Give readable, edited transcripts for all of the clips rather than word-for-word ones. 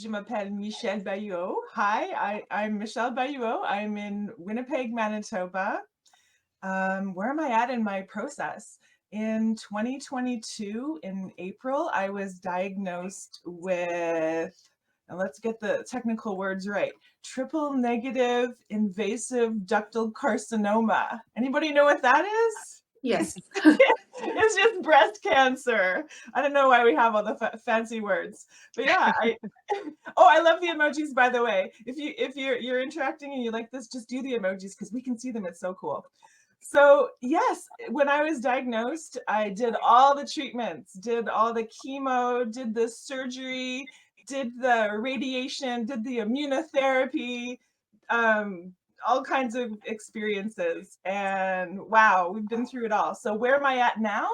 je m'appelle Michelle Bahuaud. Hi, I'm Michelle Bahuaud. I'm in Winnipeg, Manitoba. Where am I at in my process? In 2022, in April, I was diagnosed with, and let's get the technical words right, triple negative invasive ductal carcinoma. Anybody know what that is? Yes. It's just breast cancer. I don't know why we have all the fancy words, but yeah, oh, I love the emojis, by the way. If you're interacting and you like this, just do the emojis because we can see them. It's so cool. So yes, when I was diagnosed, I did all the treatments, did all the chemo, did the surgery, did the radiation, did the immunotherapy, um, all kinds of experiences. And wow, we've been through it all. So where am I at now?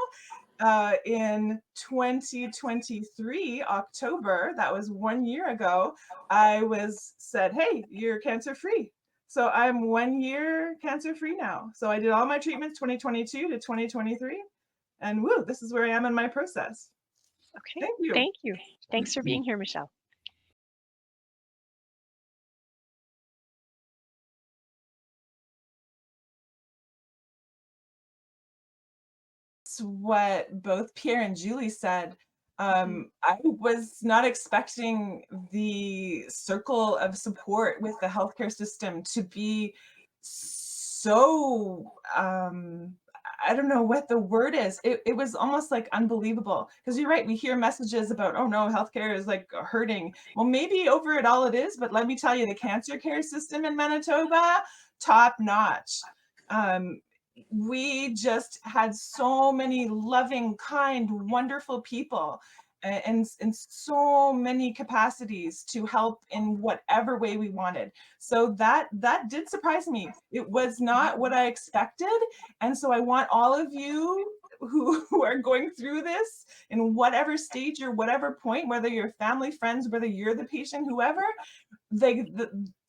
In 2023, October, that was 1 year ago, I was said, hey, you're cancer free. So I'm 1 year cancer free now. So I did all my treatments 2022 to 2023. And woo, this is where I am in my process. Okay, Thank you. thank you. Thanks for being here, Michelle. What both Pierre and Julie said. I was not expecting the circle of support with the healthcare system to be so, I don't know what the word is. It was almost like unbelievable. Because you're right, we hear messages about, oh no, healthcare is like hurting. Well, maybe over it all it is, but let me tell you, the cancer care system in Manitoba, top notch. We just had so many loving, kind, wonderful people and in so many capacities to help in whatever way we wanted. So that did surprise me. It was not what I expected. And so I want all of you who are going through this in whatever stage or whatever point, whether you're family, friends, whether you're the patient, whoever,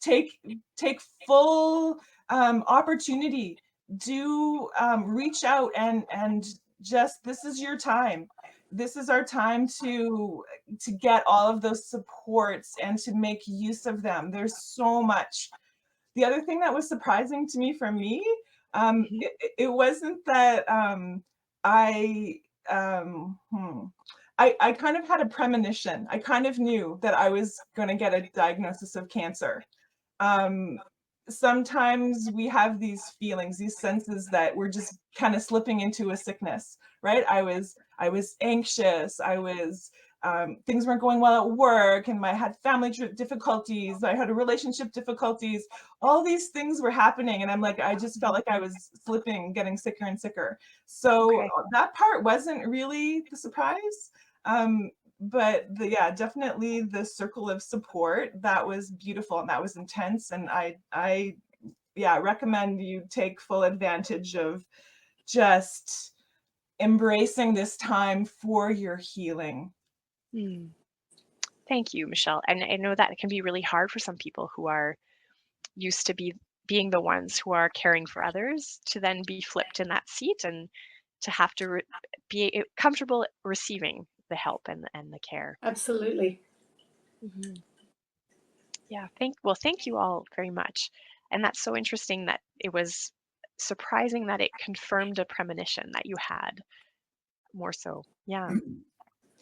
take full opportunity. Do reach out and just, this is your time. This is our time to get all of those supports and to make use of them. There's so much. The other thing that was surprising to me, for me, it wasn't that I I kind of had a premonition. I kind of knew that I was going to get a diagnosis of cancer. Sometimes we have these feelings, these senses that we're just kind of slipping into a sickness, right? I was anxious. Things weren't going well at work, and I had family difficulties. I had relationship difficulties. All these things were happening, and I'm like, I just felt like I was slipping, getting sicker and sicker. So that part wasn't really the surprise. But yeah, definitely the circle of support, that was beautiful and that was intense. And I recommend you take full advantage of just embracing this time for your healing. Thank you, Michelle. And I know that it can be really hard for some people who are used to being the ones who are caring for others, to then be flipped in that seat and to have to be comfortable receiving the help and the care. Absolutely. Yeah, thank you all very much. And that's so interesting that it was surprising that it confirmed a premonition that you had, more so. Yeah.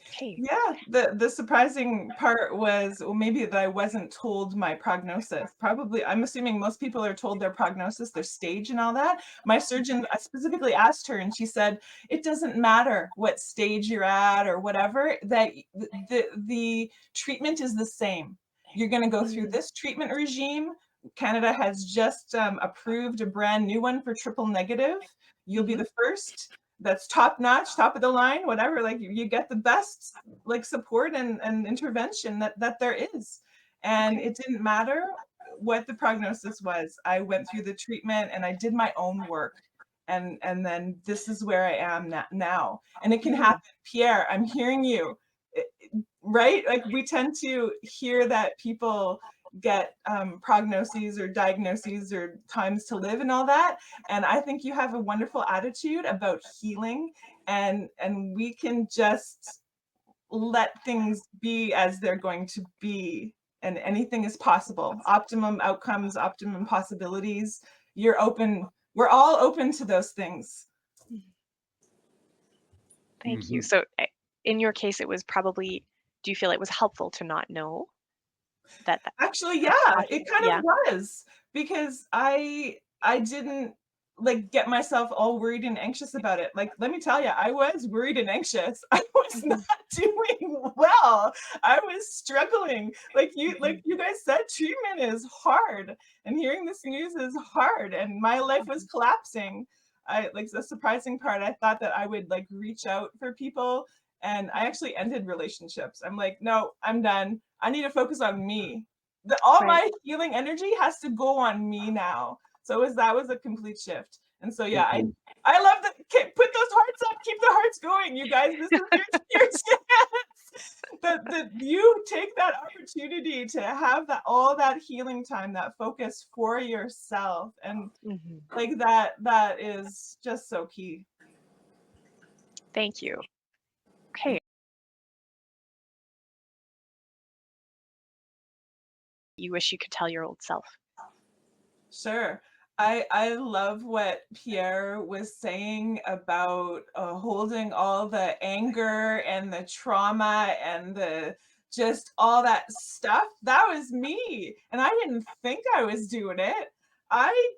Okay. Yeah, the surprising part was, well, maybe that I wasn't told my prognosis. Probably, I'm assuming most people are told their prognosis, their stage and all that. My surgeon, I specifically asked her and she said, it doesn't matter what stage you're at or whatever, that the treatment is the same. You're going to go through this treatment regime. Canada has just approved a brand new one for triple negative. You'll be the first. That's top notch, top of the line, whatever. Like, you get the best like support and intervention that there is. And it didn't matter what the prognosis was. I went through the treatment and I did my own work. And then this is where I am now. And it can happen. Pierre, I'm hearing you, right? Like, we tend to hear that people get prognoses or diagnoses or times to live and all that. And I think you have a wonderful attitude about healing, and we can just let things be as they're going to be, and anything is possible. Optimum outcomes, optimum possibilities. You're open. We're all open to those things. Mhm. Thank you. Mhm. So, in your case, it was probably, do you feel it was helpful to not know that Actually, the yeah, process? it kind of Yeah. was, because I didn't, like, get myself all worried and anxious about it. Like, let me tell you, I was worried and anxious. I was not Mhm. doing well. I was struggling. Like Mhm. you guys said, treatment is hard, and hearing this news is hard, and my life was Mhm. collapsing. I like the surprising part, I thought that I would like reach out for people, and I actually ended relationships. I'm like, no, I'm done. I need to focus on me. All Right. my healing energy has to go on me now. So that was a complete shift. And so yeah, Mhm. I love that. Put those hearts up, keep the hearts going, you guys. This is your chance. That you take that opportunity to have that all that healing time, that focus for yourself, and Mhm. like that is just so key. Thank you. Okay. You wish you could tell your old self. Sure. I love what Pierre was saying about holding all the anger and the trauma and the just all that stuff. That was me. And I didn't think I was doing it. I,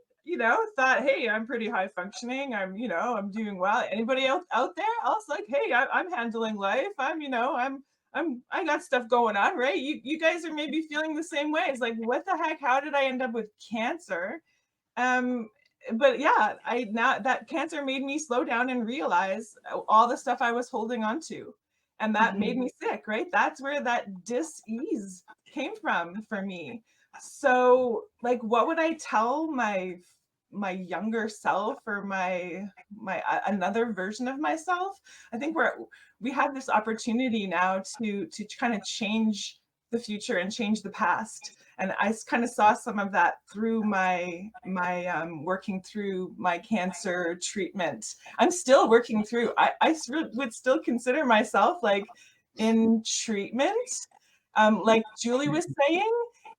thought, hey, I'm pretty high functioning. I'm doing well. Anybody else out there? I was like, hey, I'm handling life. I got stuff going on, right? You guys are maybe feeling the same way. It's like, what the heck? How did I end up with cancer? Um, but yeah, I now that cancer made me slow down and realize all the stuff I was holding on to. And that made Mhm. me sick, right? That's where that dis-ease came from for me. So, like, what would I tell my younger self, or my another version of myself? I think we have this opportunity now to kind of change the future and change the past. And I kind of saw some of that through my working through my cancer treatment. I'm still working through. Would still consider myself like in treatment. Like Julie was saying,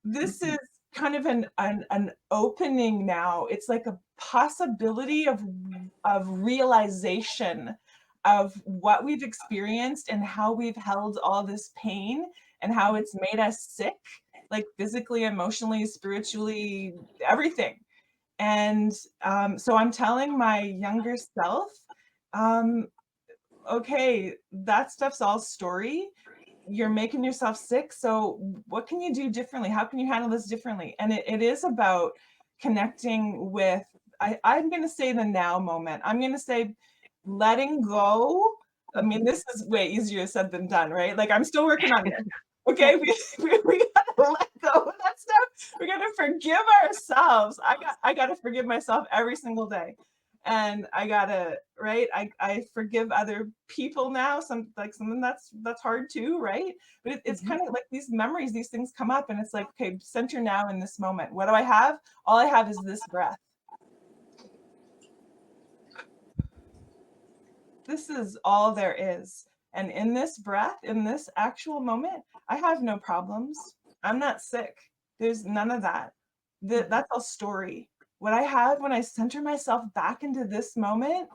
this is kind of an opening now. It's like a possibility of realization of what we've experienced and how we've held all this pain and how it's made us sick, like physically, emotionally, spiritually, everything. And so I'm telling my younger self, um, okay, that stuff's all story. You're making yourself sick. So what can you do differently? How can you handle this differently? And it is about connecting with, I'm going to say the now moment. I'm going to say letting go. I mean, this is way easier said than done, right? Like, I'm still working on this. Yeah. Okay, we gotta let go of that stuff. We gotta forgive ourselves. I gotta forgive myself every single day, and I gotta, right. I forgive other people now. Something that's hard too, right? But it's Mhm. kind of like these memories, these things come up, and it's like, okay, center now in this moment. What do I have? All I have is this breath. This is all there is. And in this breath, in this actual moment, I have no problems. I'm not sick. There's none of that. Mhm. That's a story. What I have when I center myself back into this moment,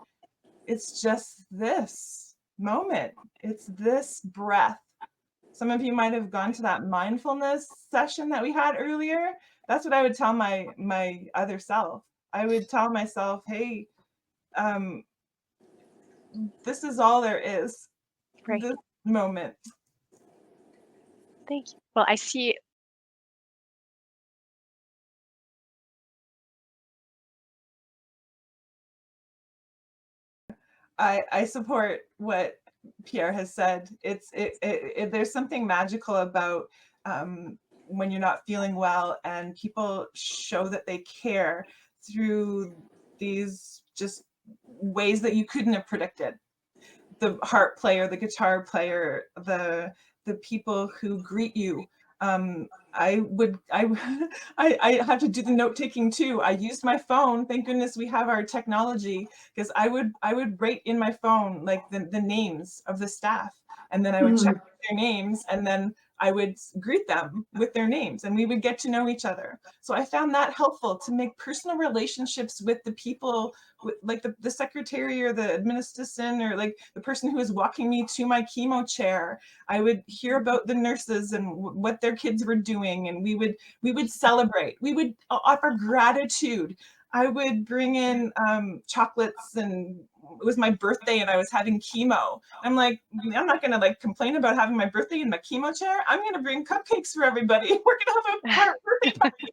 it's just this moment. It's this breath. Some of you might have gone to that mindfulness session that we had earlier. That's what I would tell my other self. I would tell myself, hey, um, this is all there is. Right. This moment. Thank you. Well, I see. I support what Pierre has said. There's something magical about when you're not feeling well and people show that they care through these just ways that you couldn't have predicted. The harp player, the guitar player, the people who greet you. I would I have to do the note taking too. I used my phone. Thank goodness we have our technology, because I would write in my phone like the names of the staff. And then I would check their names, and then I would greet them with their names, and we would get to know each other. So I found that helpful to make personal relationships with the people, like the secretary or the administration, or like the person who was walking me to my chemo chair. I would hear about the nurses and what their kids were doing, and we would celebrate. We would offer gratitude. I would bring in chocolates, and it was my birthday and I was having chemo. I'm like, I'm not gonna like complain about having my birthday in my chemo chair. I'm gonna bring cupcakes for everybody. We're gonna have a birthday party,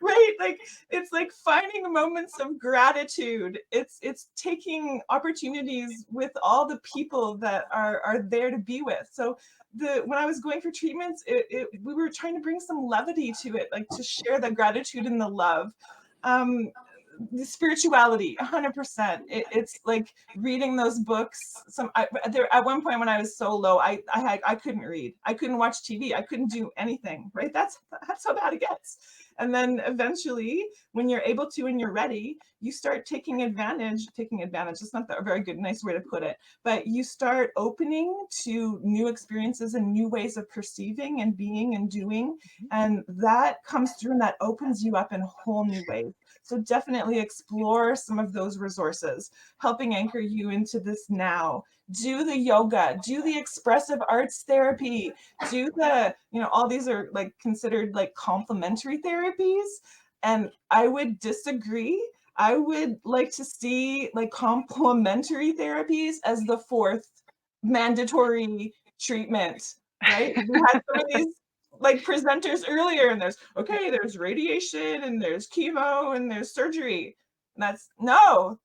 right? Like, it's like finding moments of gratitude. It's taking opportunities with all the people that are there to be with. So when I was going for treatments, we were trying to bring some levity to it, like to share the gratitude and the love. The spirituality, 100%. It's like reading those books. At one point when I was so low, I couldn't read, I couldn't watch TV, I couldn't do anything, right? That's how bad it gets. And then eventually, when you're able to and you're ready, you start taking advantage. It's not a very good, nice way to put it, but you start opening to new experiences and new ways of perceiving and being and doing. And that comes through and that opens you up in whole new ways. So definitely explore some of those resources, helping anchor you into this now. Do the yoga, do the expressive arts therapy, do all these are like considered like complementary therapies. And I would disagree. I would like to see like complementary therapies as the fourth mandatory treatment, right? We had some of these like presenters earlier, and there's radiation and there's chemo and there's surgery. And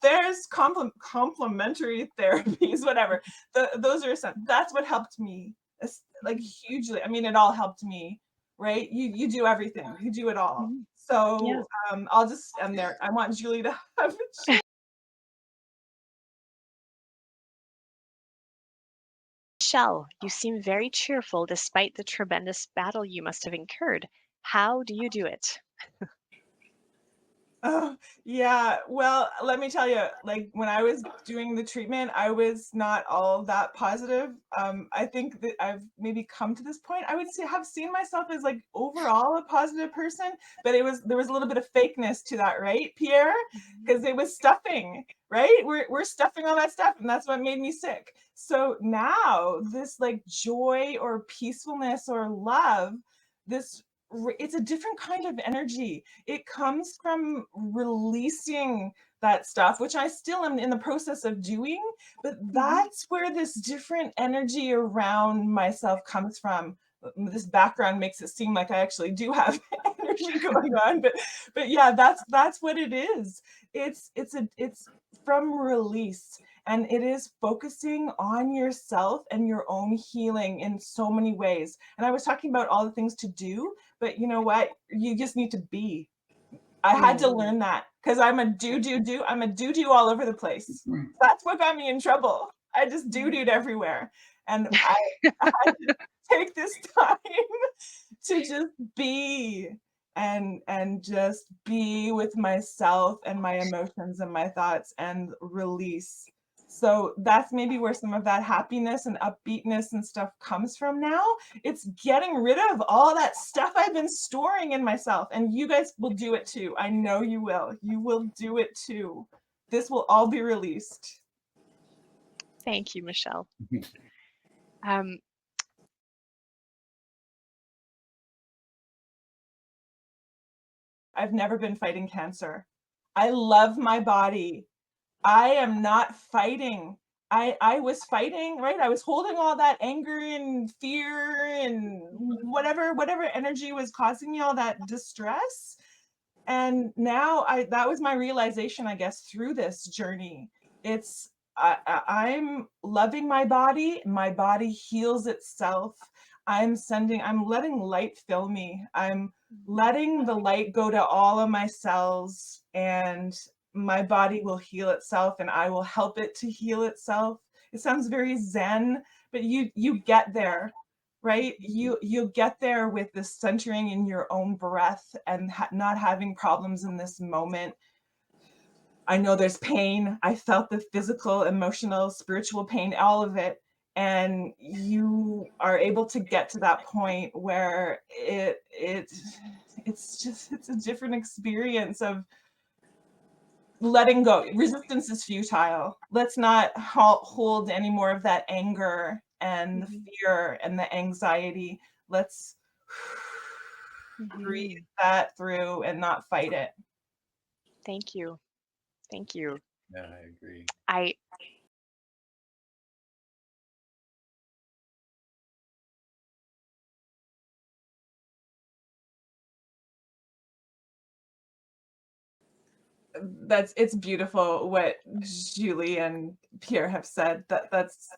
there's complementary therapies, whatever. Those are that's what helped me, like hugely. I mean, it all helped me, right? You do everything, you do it all. Yeah. So I'll just end there. I want Julie to have a chance. Michelle, you seem very cheerful despite the tremendous battle you must have incurred. How do you do it? Oh, yeah. Well, let me tell you, like when I was doing the treatment, I was not all that positive. I think that I've maybe come to this point. I would say have seen myself as like overall a positive person, but there was a little bit of fakeness to that, right, Pierre? Because it was stuffing, right? We're stuffing all that stuff, and that's what made me sick. So now this like joy or peacefulness or love, this it's a different kind of energy. It comes from releasing that stuff, which I still am in the process of doing, but that's where this different energy around myself comes from. This background makes it seem like I actually do have energy going on, but yeah, that's what it is. It's from release. And it is focusing on yourself and your own healing in so many ways. And I was talking about all the things to do, but you know what? You just need to be. I had to learn that because I'm a do. I'm a do all over the place. That's what got me in trouble. I just do everywhere. And I had to take this time to just be and just be with myself and my emotions and my thoughts and release. So that's maybe where some of that happiness and upbeatness and stuff comes from now. It's getting rid of all that stuff I've been storing in myself. And you guys will do it too. I know you will. You will do it too. This will all be released. Thank you, Michelle. Um, I've never been fighting cancer. I love my body. I am not fighting. I was fighting, right? I was holding all that anger and fear and whatever energy was causing me all that distress. And now that was my realization, I guess, through this journey. It's I'm loving my body. My body heals itself. I'm letting light fill me. I'm letting the light go to all of my cells, and my body will heal itself and I will help it to heal itself. It sounds very zen, but you get there, right? You get there with the centering in your own breath and not having problems in this moment. I know there's pain. I felt the physical, emotional, spiritual pain, all of it. and you are able to get to that point where it's a different experience of letting go. Resistance is futile. Let's not hold any more of that anger and the fear and the anxiety. Let's breathe that through and not fight it. Thank you. Thank you. Yeah, I agree. I It's beautiful what Julie and Pierre have said. That's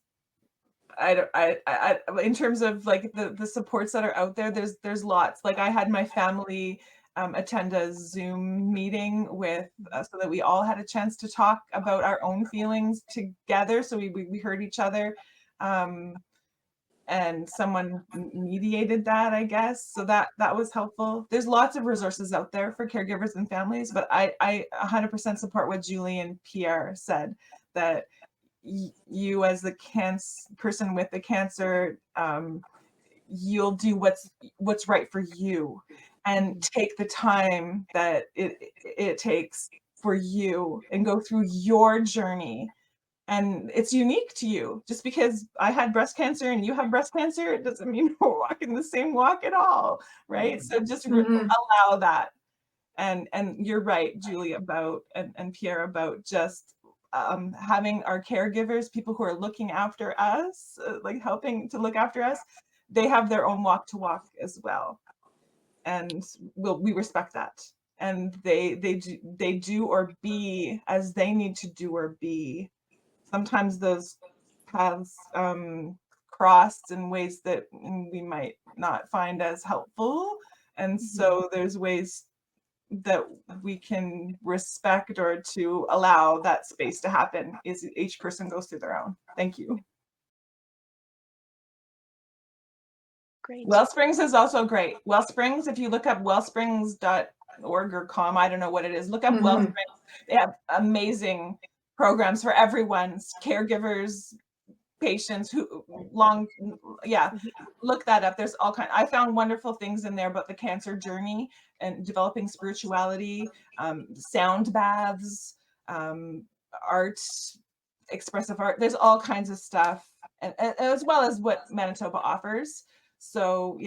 I don't I in terms of like the supports that are out there, there's lots. Like I had my family attend a Zoom meeting with so that we all had a chance to talk about our own feelings together. So we heard each other. And someone mediated that, I guess. So that was helpful. There's lots of resources out there for caregivers and families, but I 100% support what Julie and Pierre said, that you as the person with the cancer, you'll do what's right for you, and take the time that it takes for you and go through your journey. And it's unique to you. Just because I had breast cancer and you have breast cancer, it doesn't mean we're walking the same walk at all, right? So just allow that. And you're right, Julie, about and Pierre, about just having our caregivers, people who are looking after us, like helping to look after us, they have their own walk to walk as well, and we respect that. And they do or be as they need to do or be. Sometimes those paths crossed in ways that we might not find as helpful. And so there's ways that we can respect or to allow that space to happen as each person goes through their own. Thank you. great. Wellsprings is also great. Wellsprings, if you look up wellsprings.org or com, I don't know what it is, look up Wellsprings. They have amazing programs for everyone's caregivers, patients who look that up. There's all kind. I found wonderful things in there about the cancer journey and developing spirituality, sound baths, art, expressive art. There's all kinds of stuff, and as well as what Manitoba offers. So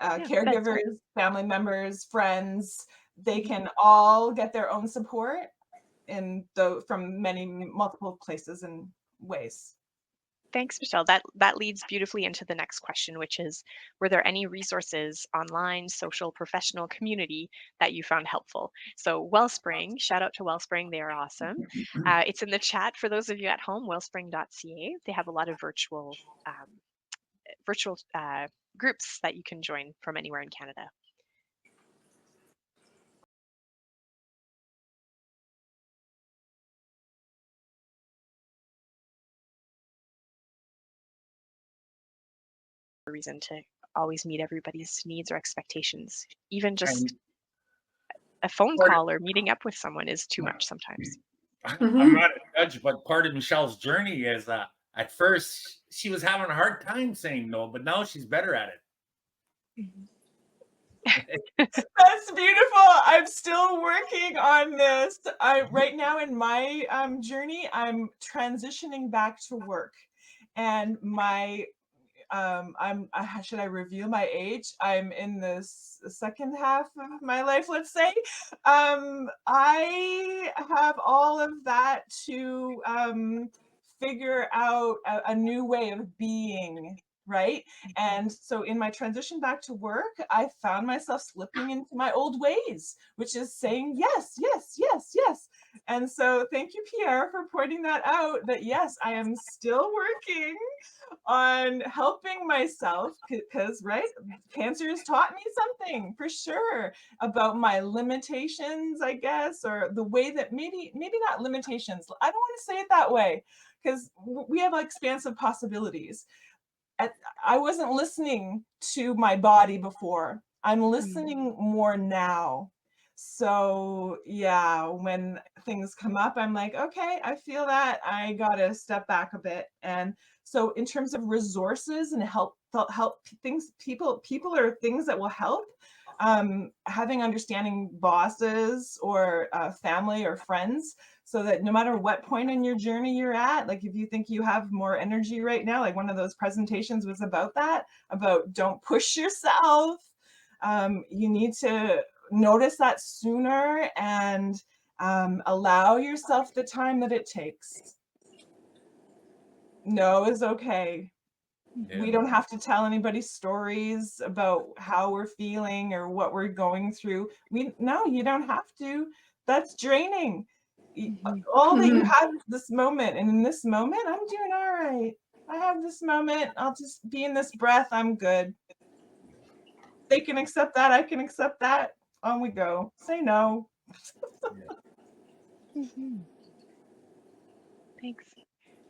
caregivers, family members, friends, they can all get their own support from multiple places and ways. Thanks, Michelle. That leads beautifully into the next question, which is, were there any resources online, social, professional, community that you found helpful? So Wellspring, shout out to Wellspring, they are awesome. It's in the chat for those of you at home, wellspring.ca. They have a lot of virtual groups that you can join from anywhere in Canada. Reason to always meet everybody's needs or expectations. Even just a phone call or meeting up with someone is too much sometimes. I'm not a judge, but part of Michelle's journey is at first she was having a hard time saying no, but now she's better at it. That's beautiful. I'm still working on this. Right now in my journey, I'm transitioning back to work, and my should I reveal my age? I'm in the second half of my life, let's say. I have all of that to figure out a new way of being, right? And so in my transition back to work, I found myself slipping into my old ways, which is saying yes, yes, yes, yes. And so thank you, Pierre, for pointing that out, that yes, I am still working on helping myself, because right, cancer has taught me something for sure about my limitations, I guess, or the way that maybe not limitations, I don't want to say it that way, because we have expansive possibilities. I wasn't listening to my body before. I'm listening more now. So yeah, when things come up, I'm like, okay, I feel that. I gotta step back a bit. And so in terms of resources and help things, people are things that will help. Having understanding bosses or family or friends, so that no matter what point in your journey you're at, like if you think you have more energy right now, like one of those presentations was about that, about don't push yourself. You need to notice that sooner and allow yourself the time that it takes. No is okay. We don't have to tell anybody stories about how we're feeling or what we're going through. No, you don't have to. That's draining. All that you have is this moment, and in this moment, I'm doing all right. I have this moment. I'll just be in this breath. I'm good. They can accept that. I can accept that. On we go. Say no. Thanks.